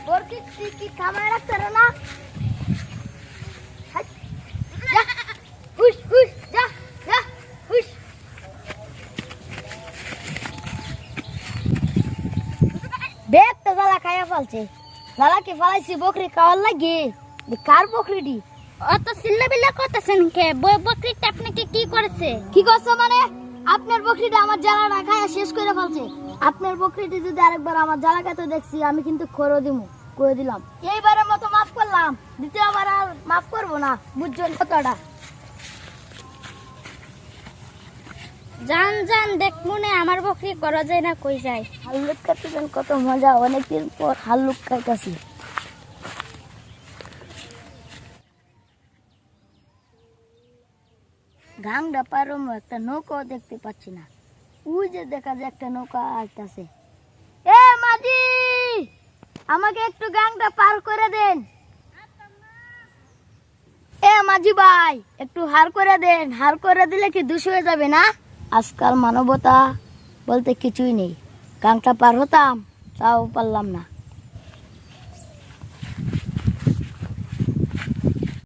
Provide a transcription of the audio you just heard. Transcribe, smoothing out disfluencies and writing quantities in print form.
বরকি কি কামায় রাখতে রে না যা হুশ হুশ যা যা হুশ দেখ তো জ্বালা খাইয়া ফেলছে জ্বালা কি ফেলাইছি বকরি খাওয়ার লাগে কার বকরিটি অত চিল্লাবিল্লা করতেছেন কে বকরিটা আপনাকে কি করেছে? কি করছো মানে আপনার বকরিটা আমার জ্বালা না খাইয়া শেষ করে ফেলছে আপনার বকরিটি যদি আরেকবার আমার জ্বালা খাইতে দেখছি আমি কিন্তু খরো দিমু করে দিলাম এইবারের মতো মাফ করলাম দ্বিতীয়বার আর মাফ করবো না বুঝছেন কথাটা জান জান দেখ মনে আমার বকরি করা যায় না কই যায়। হাল্লুক খাইতেছেন কত মজা অনেকদিন পর হাল্লুক খাইতেছি গাংটা পারম একটা নৌকাও দেখতে পাচ্ছি না ওই যে দেখা যায় একটা নৌকা আসতেছে এ মাঝি আমাকে একটু গাংটা পার করে দেন এ মাঝি ভাই একটু হার করে দেন হার করে দিলে কি দুষ হয়ে যাবে না আজকাল মানবতা বলতে কিছুই নেই গাংটা পার হতাম তাও পারলাম না